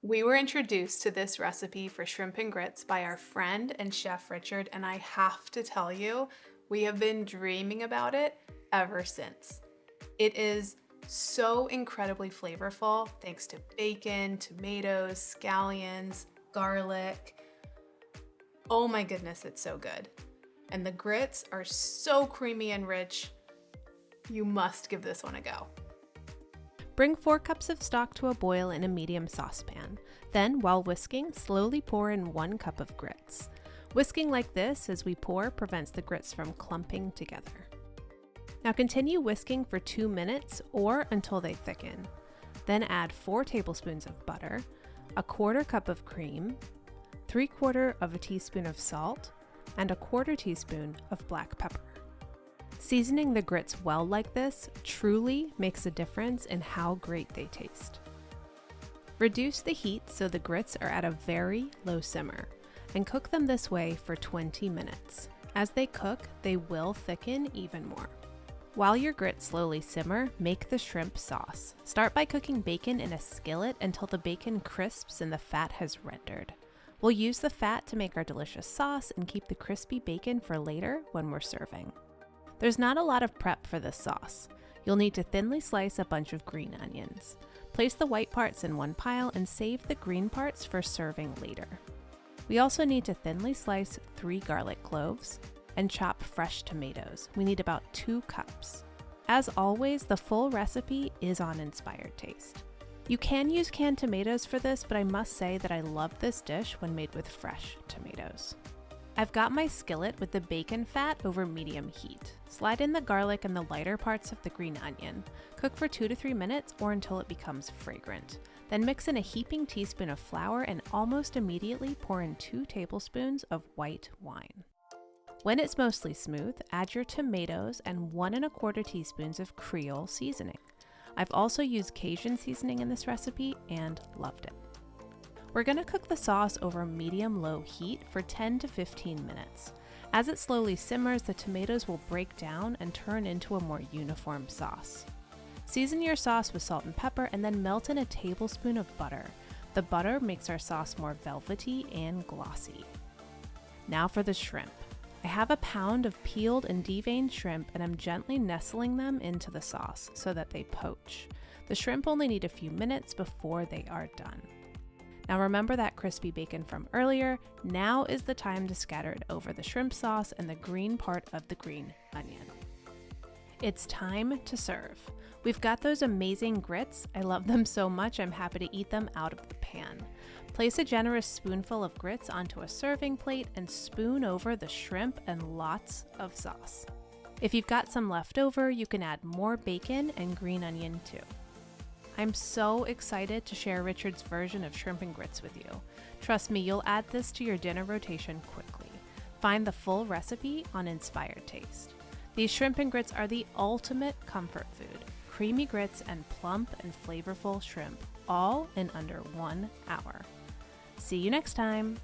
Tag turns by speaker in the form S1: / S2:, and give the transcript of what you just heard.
S1: We were introduced to this recipe for shrimp and grits by our friend and chef Richard, and I have to tell you, we have been dreaming about it ever since. It is so incredibly flavorful thanks to bacon, tomatoes, scallions, garlic. Oh my goodness, it's so good. And the grits are so creamy and rich. You must give this one a go.
S2: Bring 4 cups of stock to a boil in a medium saucepan. Then, while whisking, slowly pour in 1 cup of grits. Whisking like this as we pour prevents the grits from clumping together. Now continue whisking for 2 minutes or until they thicken. Then add 4 tablespoons of butter, a 1/4 cup of cream, 3/4 of a teaspoon of salt, and a 1/4 teaspoon of black pepper. Seasoning the grits well like this truly makes a difference in how great they taste. Reduce the heat so the grits are at a very low simmer, and cook them this way for 20 minutes. As they cook, they will thicken even more. While your grits slowly simmer, make the shrimp sauce. Start by cooking bacon in a skillet until the bacon crisps and the fat has rendered. We'll use the fat to make our delicious sauce and keep the crispy bacon for later when we're serving. There's not a lot of prep for this sauce. You'll need to thinly slice a bunch of green onions. Place the white parts in one pile and save the green parts for serving later. We also need to thinly slice 3 garlic cloves and chop fresh tomatoes. We need about 2 cups. As always, the full recipe is on Inspired Taste. You can use canned tomatoes for this, but I must say that I love this dish when made with fresh tomatoes. I've got my skillet with the bacon fat over medium heat. Slide in the garlic and the lighter parts of the green onion. Cook for 2 to 3 minutes or until it becomes fragrant. Then mix in a heaping teaspoon of flour and almost immediately pour in 2 tablespoons of white wine. When it's mostly smooth, add your tomatoes and 1 1/4 teaspoons of Creole seasoning. I've also used Cajun seasoning in this recipe and loved it. We're going to cook the sauce over medium-low heat for 10 to 15 minutes. As it slowly simmers, the tomatoes will break down and turn into a more uniform sauce. Season your sauce with salt and pepper and then melt in a tablespoon of butter. The butter makes our sauce more velvety and glossy. Now for the shrimp. I have a pound of peeled and deveined shrimp and I'm gently nestling them into the sauce so that they poach. The shrimp only need a few minutes before they are done. Now remember that crispy bacon from earlier. Now is the time to scatter it over the shrimp sauce and the green part of the green onion. It's time to serve. We've got those amazing grits. I love them so much I'm happy to eat them out of the pan. Place a generous spoonful of grits onto a serving plate and spoon over the shrimp and lots of sauce. If you've got some left over, you can add more bacon and green onion too. I'm so excited to share Richard's version of shrimp and grits with you. Trust me, you'll add this to your dinner rotation quickly. Find the full recipe on Inspired Taste. These shrimp and grits are the ultimate comfort food. Creamy grits and plump and flavorful shrimp, all in under 1 hour. See you next time.